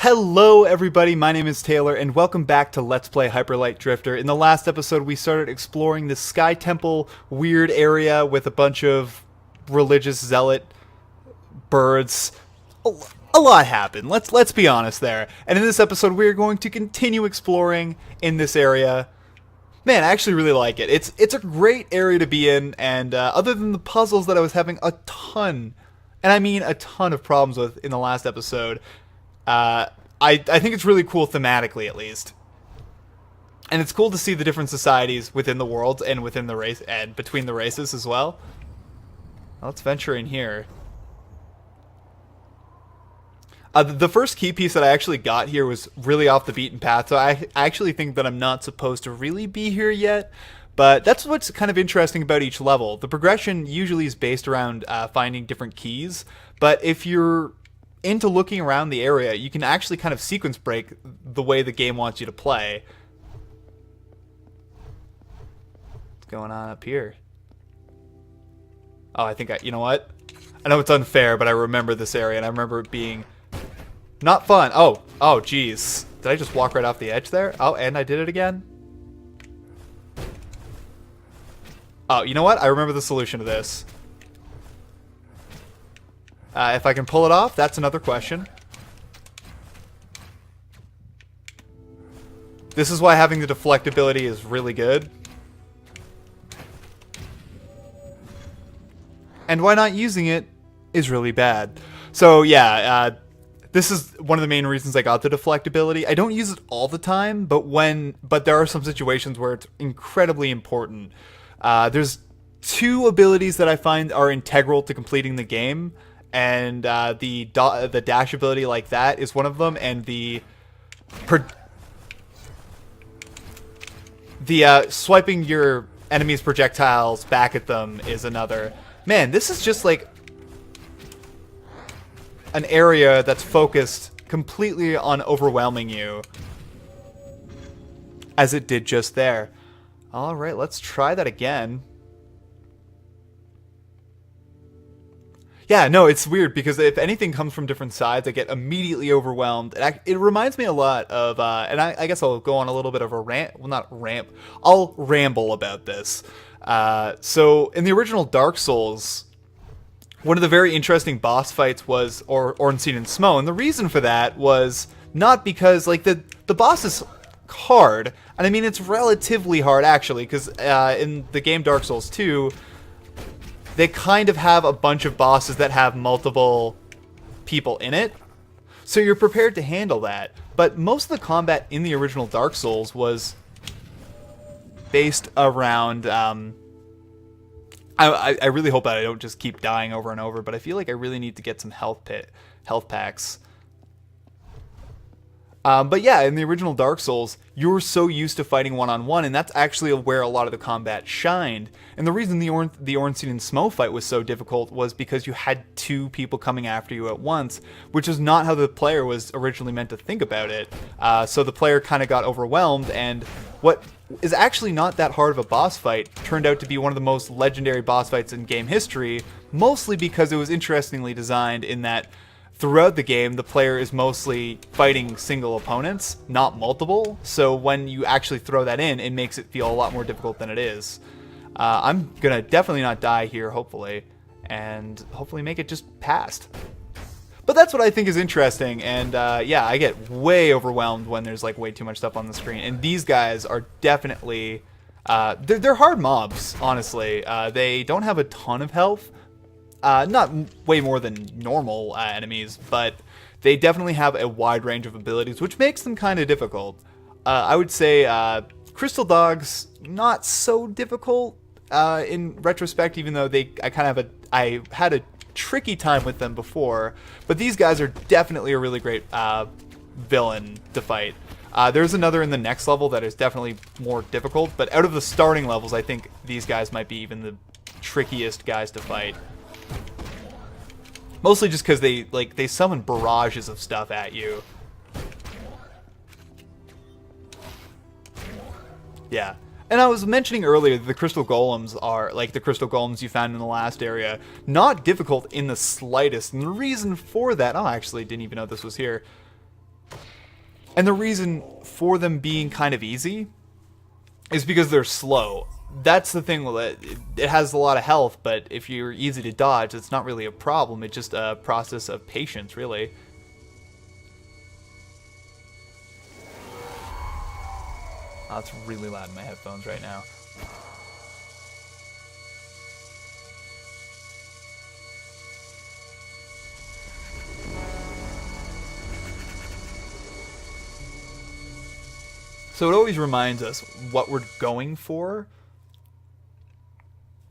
Hello everybody, my name is Taylor and welcome back to Let's Play Hyper Light Drifter. In the last episode we started exploring the Sky Temple weird area with a bunch of religious zealot birds. A lot happened, let's be honest there. And in this episode we're going to continue exploring in this area. Man, I actually really like it. It's a great area to be in, and other than the puzzles that I was having a ton, and I mean a ton of problems with in the last episode, I think it's really cool thematically, at least. And it's cool to see the different societies within the world and within the race and between the races as well. Let's venture in here. The first key piece that I actually got here was really off the beaten path, so I actually think that I'm not supposed to really be here yet. But that's what's kind of interesting about each level. The progression usually is based around finding different keys, but if you're into looking around the area, you can actually kind of sequence break the way the game wants you to play. What's going on up here? Oh, I think you know what? I know it's unfair, but I remember this area, and I remember it being not fun. Oh, geez. Did I just walk right off the edge there? Oh, and I did it again? Oh, you know what? I remember the solution to this. If I can pull it off, that's another question. This is why having the deflectability is really good. And why not using it is really bad. So yeah, this is one of the main reasons I got the deflectability. I don't use it all the time, but there are some situations where it's incredibly important. There's two abilities that I find are integral to completing the game. And the dash ability like that is one of them, and the swiping your enemy's projectiles back at them is another. Man, this is just like an area that's focused completely on overwhelming you, as it did just there. All right, let's try that again. Yeah, no, it's weird because if anything comes from different sides, I get immediately overwhelmed. It reminds me a lot of, and I guess I'll go on a little bit of a rant. Well, not ramp. I'll ramble about this. So in the original Dark Souls, one of the very interesting boss fights was Ornstein and Smough, and the reason for that was not because like the boss is hard, and I mean it's relatively hard actually, because in the game Dark Souls 2. They kind of have a bunch of bosses that have multiple people in it, so you're prepared to handle that. But most of the combat in the original Dark Souls was based around... I really hope that I don't just keep dying over and over, but I feel like I really need to get some health packs. But yeah, in the original Dark Souls, you were so used to fighting one-on-one, and that's actually where a lot of the combat shined. And the reason the Ornstein and Smough fight was so difficult was because you had two people coming after you at once, which is not how the player was originally meant to think about it. So the player kind of got overwhelmed, and what is actually not that hard of a boss fight turned out to be one of the most legendary boss fights in game history, mostly because it was interestingly designed in that throughout the game, the player is mostly fighting single opponents, not multiple. So when you actually throw that in, it makes it feel a lot more difficult than it is. I'm gonna definitely not die here, hopefully, and hopefully make it just past. But that's what I think is interesting, and yeah, I get way overwhelmed when there's like way too much stuff on the screen. And these guys are definitely they're hard mobs, honestly. They don't have a ton of health. Not way more than normal enemies, but they definitely have a wide range of abilities, which makes them kind of difficult. I would say Crystal Dogs, not so difficult in retrospect, even though I had a tricky time with them before. But these guys are definitely a really great villain to fight. There's another in the next level that is definitely more difficult, but out of the starting levels, I think these guys might be even the trickiest guys to fight. Mostly just because they summon barrages of stuff at you. Yeah. And I was mentioning earlier that the crystal golems are, like the crystal golems you found in the last area, not difficult in the slightest. And the reason for that, oh, I actually didn't even know this was here. And the reason for them being kind of easy is because they're slow. That's the thing. It has a lot of health, but if you're easy to dodge, it's not really a problem. It's just a process of patience, really. Oh, it's really loud in my headphones right now. So it always reminds us what we're going for.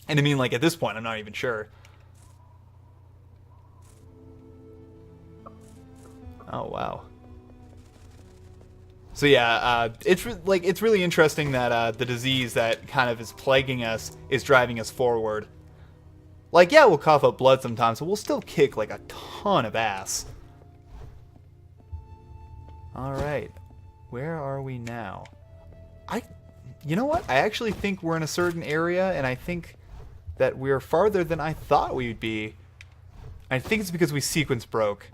And I mean, like, at this point, I'm not even sure. Oh, wow. So yeah, it's really interesting that the disease that kind of is plaguing us is driving us forward. Like, yeah, we'll cough up blood sometimes, but we'll still kick, like, a ton of ass. Alright. Where are we now? You know what? I actually think we're in a certain area, and I think that we're farther than I thought we would be. I think it's because we sequence broke.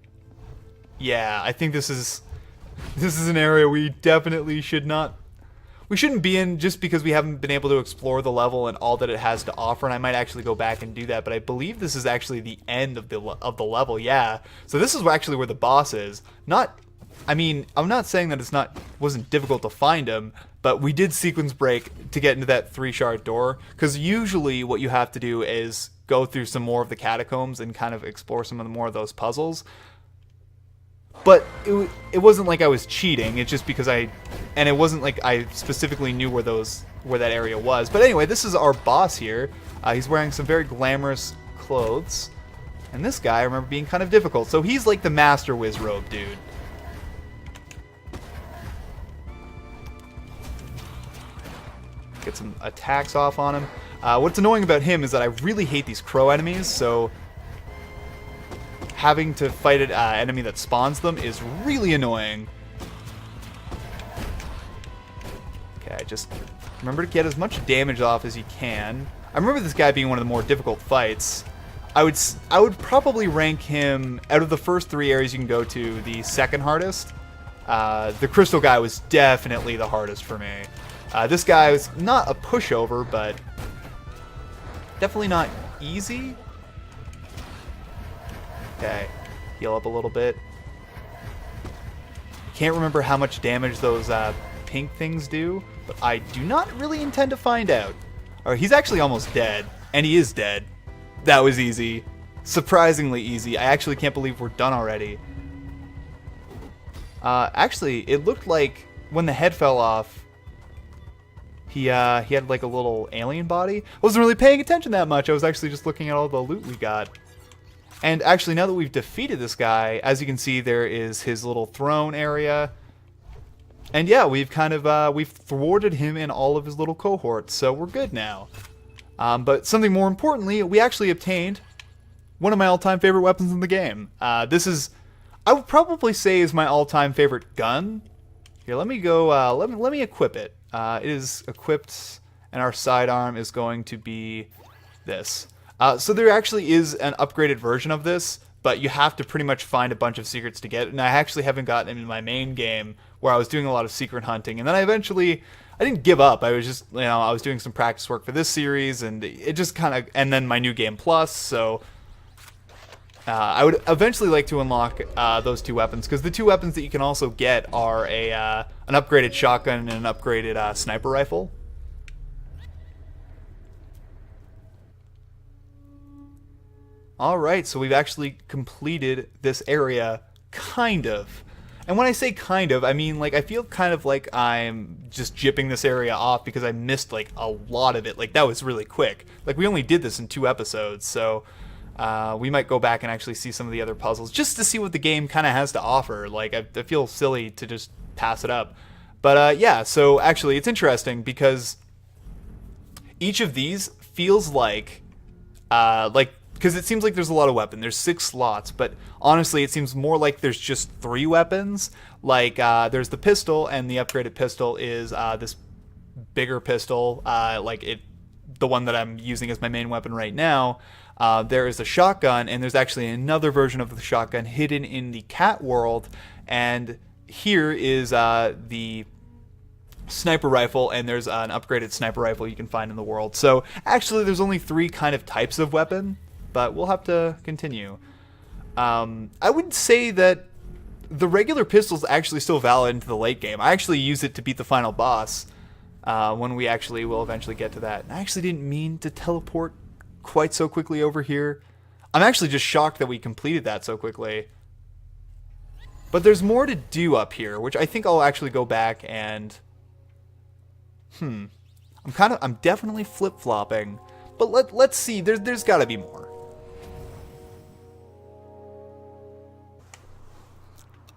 Yeah, I think this is an area we definitely should not... We shouldn't be in just because we haven't been able to explore the level and all that it has to offer, and I might actually go back and do that, but I believe this is actually the end of the level, yeah. So this is actually where the boss is. I mean, I'm not saying that wasn't difficult to find him, but we did sequence break to get into that 3-shard door, because usually what you have to do is go through some more of the catacombs and kind of explore some of the more of those puzzles. But it wasn't like I was cheating, it's just because and it wasn't like I specifically knew where that area was. But anyway, this is our boss here. He's wearing some very glamorous clothes. And this guy, I remember being kind of difficult. So he's like the Master Wizrobe dude. Get some attacks off on him. What's annoying about him is that I really hate these crow enemies, so having to fight an enemy that spawns them is really annoying. Okay, just remember to get as much damage off as you can. I remember this guy being one of the more difficult fights. I would probably rank him, out of the first 3 areas you can go to, the second hardest. The crystal guy was definitely the hardest for me. This guy was not a pushover, but definitely not easy. Okay, heal up a little bit. Can't remember how much damage those pink things do, but I do not really intend to find out. Alright, he's actually almost dead, and he is dead. That was easy. Surprisingly easy. I actually can't believe we're done already. Actually, it looked like when the head fell off, he had like a little alien body. I wasn't really paying attention that much. I was actually just looking at all the loot we got. And actually, now that we've defeated this guy, as you can see, there is his little throne area. And yeah, we've kind of, we've thwarted him in all of his little cohorts, so we're good now. But something more importantly, we actually obtained one of my all-time favorite weapons in the game. This is, I would probably say, is my all-time favorite gun. Here, let me go, let me equip it. It is equipped, and our sidearm is going to be this. So there actually is an upgraded version of this, but you have to pretty much find a bunch of secrets to get it. And I actually haven't gotten in my main game where I was doing a lot of secret hunting. And then I didn't give up. I was just, I was doing some practice work for this series, and it just kind of, and then my new game plus. So I would eventually like to unlock those 2 weapons, because the 2 weapons that you can also get are an upgraded shotgun and an upgraded sniper rifle. Alright, so we've actually completed this area, kind of. And when I say kind of, I mean, like, I feel kind of like I'm just jipping this area off because I missed, like, a lot of it. Like, that was really quick. Like, we only did this in 2 episodes, so we might go back and actually see some of the other puzzles just to see what the game kind of has to offer. Like, I feel silly to just pass it up. But, yeah, so actually, it's interesting because each of these feels like, because it seems like there's a lot of weapons. There's 6 slots, but honestly, it seems more like there's just 3 weapons. Like, there's the pistol, and the upgraded pistol is this bigger pistol, the one that I'm using as my main weapon right now. There is a shotgun, and there's actually another version of the shotgun hidden in the cat world, and here is the sniper rifle, and there's an upgraded sniper rifle you can find in the world. So actually there's only 3 kind of types of weapon, but we'll have to continue. I would say that the regular pistol is actually still valid into the late game. I actually use it to beat the final boss when we actually will eventually get to that. I actually didn't mean to teleport quite so quickly over here. I'm actually just shocked that we completed that so quickly. But there's more to do up here, which I think I'll actually go back and... I'm definitely flip-flopping. But let's see, there's gotta be more.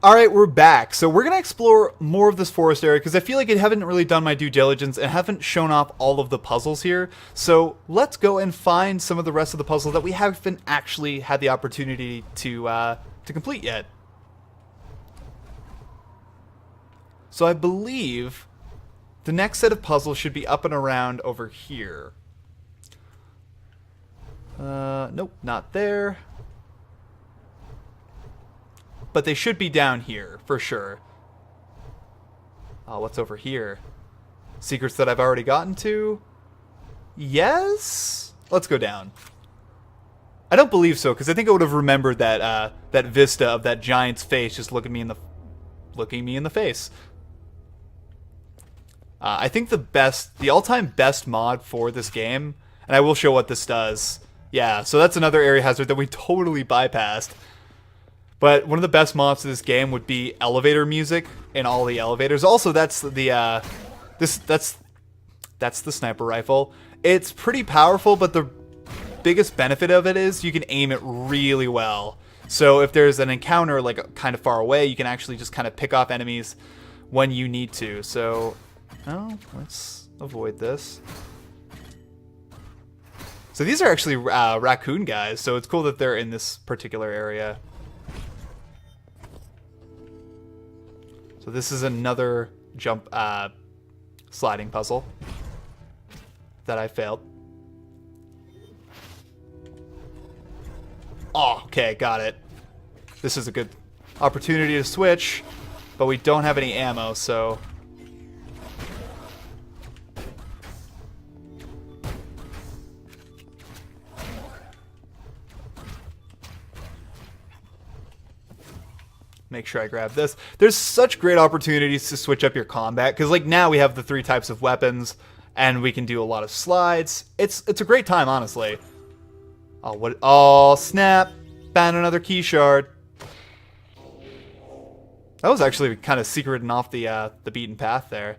Alright, we're back. So we're gonna explore more of this forest area, because I feel like I haven't really done my due diligence and haven't shown off all of the puzzles here. So let's go and find some of the rest of the puzzles that we haven't actually had the opportunity to complete yet. So I believe the next set of puzzles should be up and around over here. Nope, not there. But they should be down here, for sure. What's over here? Secrets that I've already gotten to? Yes? Let's go down. I don't believe so, because I think I would have remembered that that vista of that giant's face just looking me in the face. I think the all-time best mod for this game, and I will show what this does. Yeah, so that's another area hazard that we totally bypassed. But one of the best mods to this game would be elevator music in all the elevators. Also, that's the that's the sniper rifle. It's pretty powerful, but the biggest benefit of it is you can aim it really well. So if there's an encounter like kind of far away, you can actually just kind of pick off enemies when you need to. So, let's avoid this. So these are actually raccoon guys, so it's cool that they're in this particular area. So this is another jump sliding puzzle that I failed. Oh, okay, got it. This is a good opportunity to switch, but we don't have any ammo, so... Make sure I grab this. There's such great opportunities to switch up your combat, because like now we have the 3 types of weapons, and we can do a lot of slides. It's a great time, honestly. Oh, what? Oh, snap! Found another key shard. That was actually kind of secreting off the beaten path there.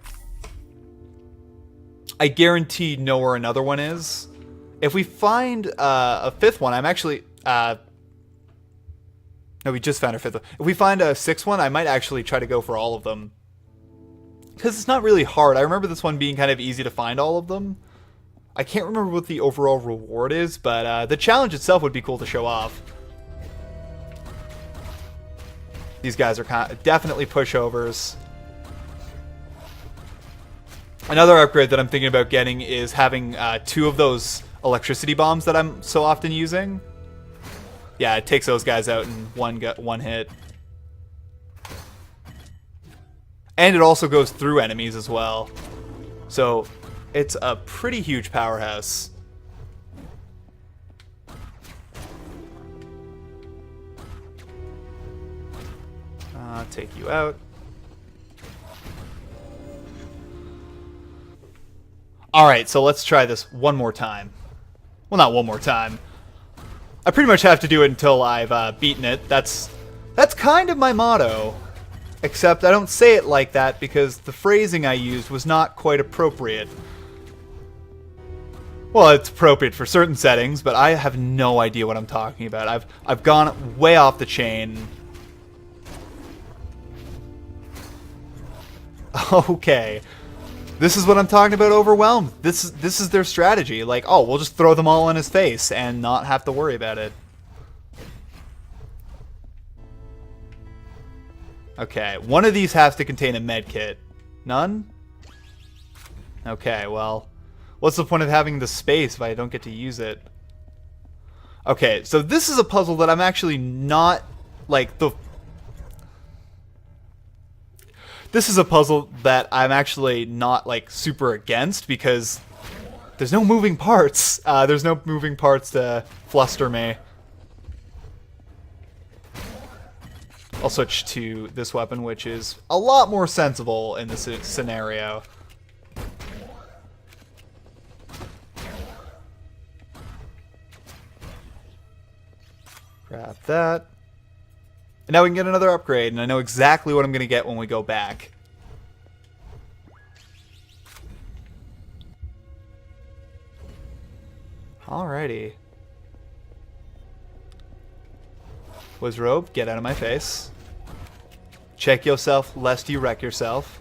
I guarantee know where another one is. If we find a 5th one, I'm actually... No, we just found our 5th one. If we find a 6th one, I might actually try to go for all of them. Because it's not really hard. I remember this one being kind of easy to find all of them. I can't remember what the overall reward is, but the challenge itself would be cool to show off. These guys are definitely pushovers. Another upgrade that I'm thinking about getting is having 2 of those electricity bombs that I'm so often using. Yeah, it takes those guys out in one hit. And it also goes through enemies as well. So, it's a pretty huge powerhouse. Take you out. Alright, so let's try this one more time. Well, not one more time. I pretty much have to do it until I've beaten it. That's kind of my motto. Except I don't say it like that because the phrasing I used was not quite appropriate. Well, it's appropriate for certain settings, but I have no idea what I'm talking about. I've gone way off the chain. Okay. This is what I'm talking about, overwhelmed. This is their strategy. Like, oh, we'll just throw them all in his face and not have to worry about it. Okay, one of these has to contain a med kit. None? Okay, well, what's the point of having the space if I don't get to use it? Okay, so this is a puzzle that I'm actually not, like, this is a puzzle that I'm actually not like super against because there's no moving parts. There's no moving parts to fluster me. I'll switch to this weapon, which is a lot more sensible in this scenario. Grab that. And now we can get another upgrade, and I know exactly what I'm going to get when we go back. Alrighty. Wizrobe, get out of my face. Check yourself lest you wreck yourself.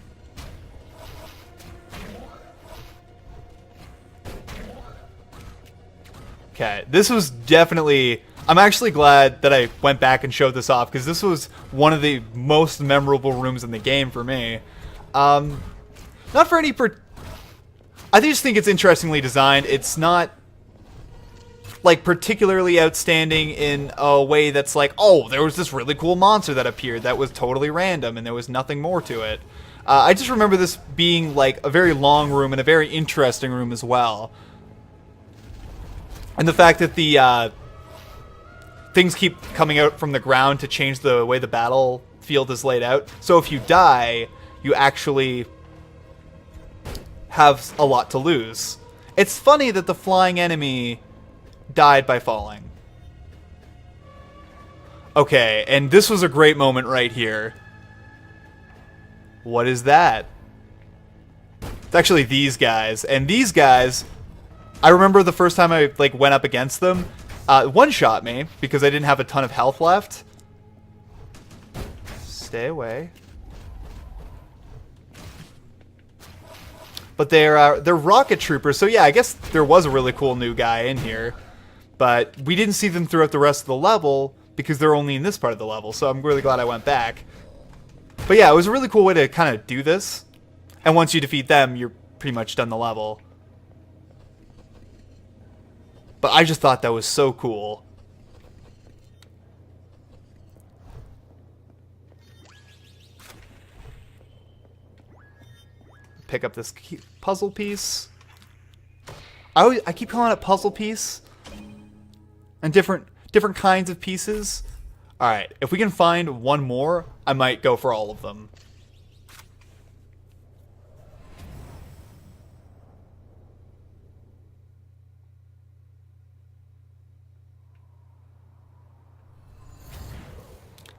Okay, this was definitely... I'm actually glad that I went back and showed this off, because this was one of the most memorable rooms in the game for me. Not for any... I just think it's interestingly designed. It's not... like particularly outstanding in a way that's like, oh, there was this really cool monster that appeared that was totally random and there was nothing more to it. I just remember this being like a very long room and a very interesting room as well. And the fact that the things keep coming out from the ground to change the way the battlefield is laid out. So if you die, you actually have a lot to lose. It's funny that the flying enemy died by falling. Okay, and this was a great moment right here. What is that? It's actually these guys. And these guys, I remember the first time I like went up against them, one-shot me because I didn't have a ton of health left. Stay away. But they're rocket troopers, so yeah, I guess there was a really cool new guy in here. But we didn't see them throughout the rest of the level because they're only in this part of the level, so I'm really glad I went back. But yeah, it was a really cool way to kind of do this. And once you defeat them, you're pretty much done the level. But I just thought that was so cool. Pick up this puzzle piece. I keep calling it puzzle piece. And different kinds of pieces. Alright, if we can find one more, I might go for all of them.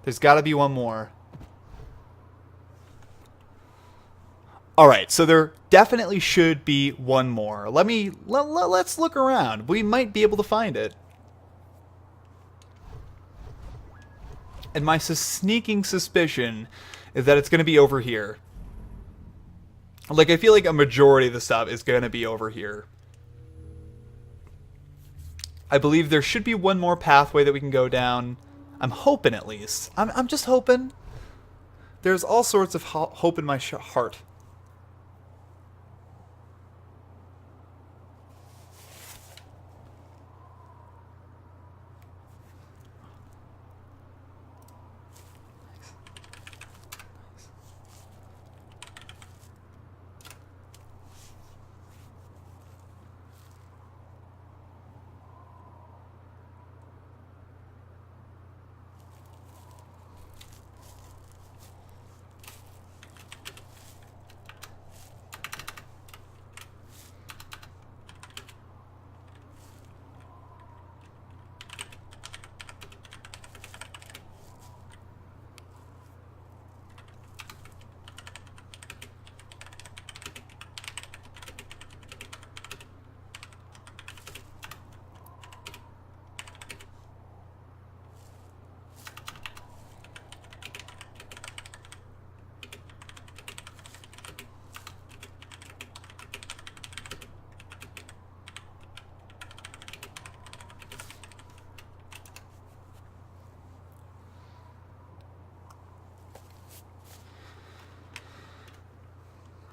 There's gotta be one more. Alright, so there definitely should be one more. Let's look around. We might be able to find it. And my sneaking suspicion is that it's going to be over here. Like, I feel like a majority of the stuff is going to be over here. I believe there should be one more pathway that we can go down. I'm hoping, at least. I'm just hoping. There's all sorts of hope in my heart.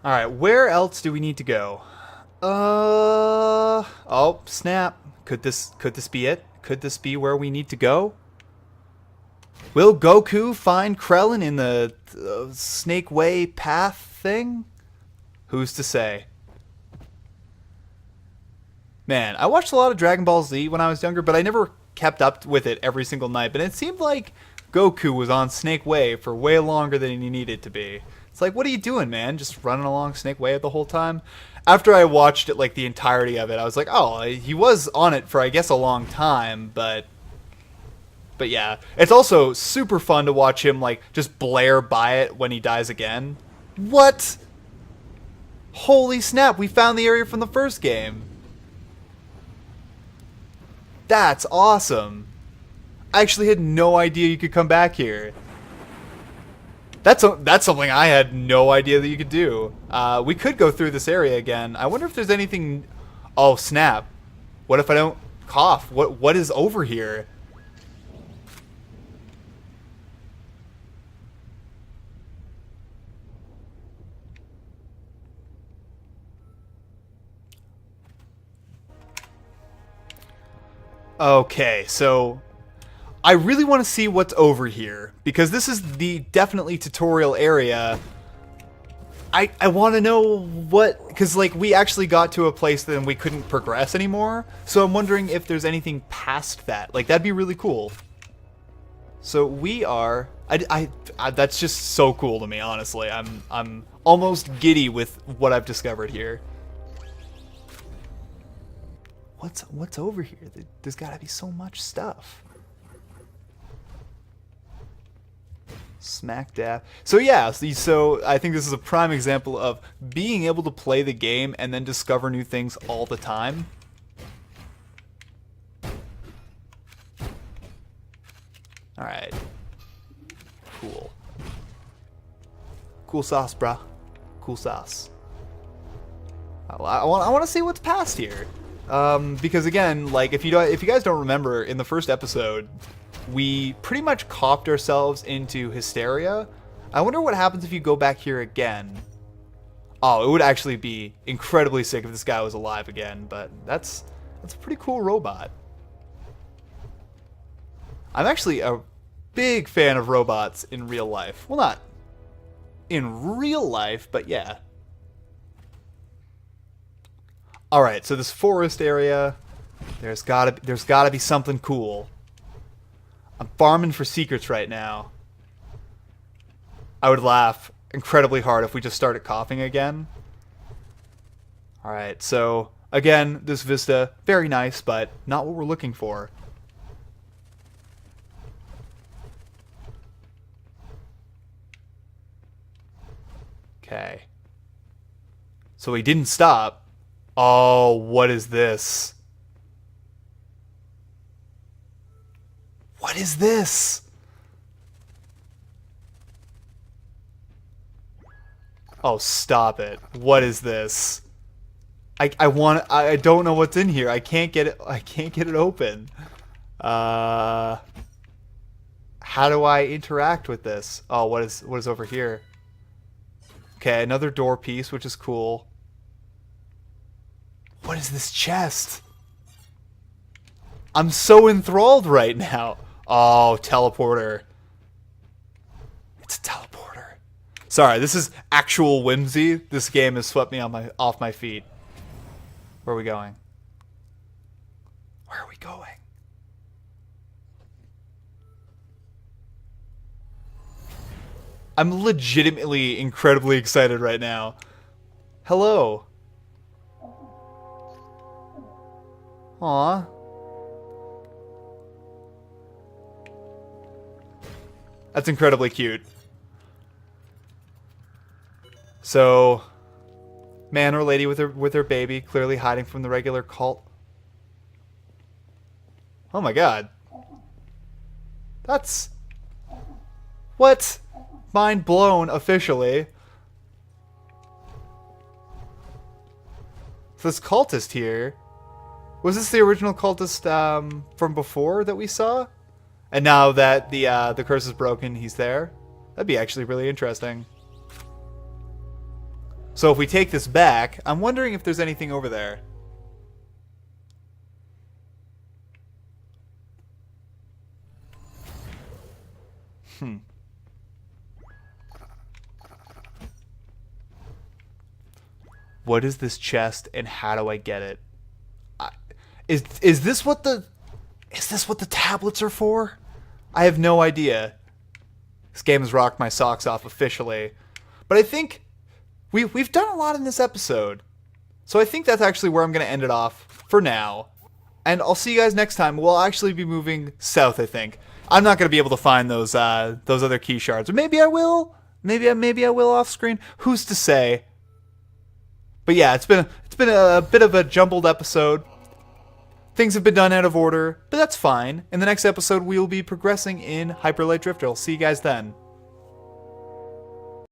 Alright, where else do we need to go? Oh, snap. Could this be it? Could this be where we need to go? Will Goku find Krillin in the Snake Way path thing? Who's to say? Man, I watched a lot of Dragon Ball Z when I was younger, but I never kept up with it every single night. But it seemed like Goku was on Snake Way for way longer than he needed to be. It's like, what are you doing, man? Just running along Snake Way the whole time? After I watched it, like, the entirety of it, I was like, oh, he was on it for, I guess, a long time, but yeah. It's also super fun to watch him, like, just blare by it when he dies again. What? Holy snap, we found the area from the first game. That's awesome. I actually had no idea you could come back here. That's something I had no idea that you could do. We could go through this area again. I wonder if there's anything... Oh, snap. What if I don't cough? What is over here? Okay, so I really want to see what's over here because this is the definitely tutorial area. I want to know what, because like we actually got to a place that we couldn't progress anymore. So I'm wondering if there's anything past that. Like that'd be really cool. So we are. I that's just so cool to me. Honestly, I'm almost giddy with what I've discovered here. What's over here? There's got to be so much stuff. Smack dab. So yeah, so I think this is a prime example of being able to play the game and then discover new things all the time. All right. Cool. Cool sauce, brah. Cool sauce. I want to see what's past here. Because again, like if you guys don't remember, in the first episode, we pretty much copped ourselves into hysteria. I wonder what happens if you go back here again. Oh, it would actually be incredibly sick if this guy was alive again, but that's a pretty cool robot. I'm actually a big fan of robots in real life. Well, not in real life, but yeah. All right, so this forest area, there's gotta be something cool. I'm farming for secrets right now. I would laugh incredibly hard if we just started coughing again. All right, so again, this vista, very nice, but not what we're looking for. Okay. So he didn't stop. Oh, what is this? What is this? Oh, stop it. What is this? I don't know what's in here. I can't get it open. How do I interact with this? Oh, what is over here? Okay, another door piece, which is cool. What is this chest? I'm so enthralled right now. Oh, teleporter. It's a teleporter. Sorry, this is actual whimsy. This game has swept me off my feet. Where are we going? Where are we going? I'm legitimately incredibly excited right now. Hello. Aw. That's incredibly cute. So, man or lady with her baby, clearly hiding from the regular cult. Oh my god. That's... What? Mind blown, officially. So this cultist here... Was this the original cultist from before that we saw? And now that the curse is broken, he's there? That'd be actually really interesting. So if we take this back, I'm wondering if there's anything over there. What is this chest, and how do I get it? Is this what the tablets are for? I have no idea. This game has rocked my socks off officially, but I think we've done a lot in this episode, so I think that's actually where I'm going to end it off for now. And I'll see you guys next time. We'll actually be moving south, I think. I'm not going to be able to find those other key shards, or maybe I will. Maybe I will off screen. Who's to say? But yeah, it's been a bit of a jumbled episode. Things have been done out of order, but that's fine. In the next episode, we will be progressing in Hyper Light Drifter. I'll see you guys then.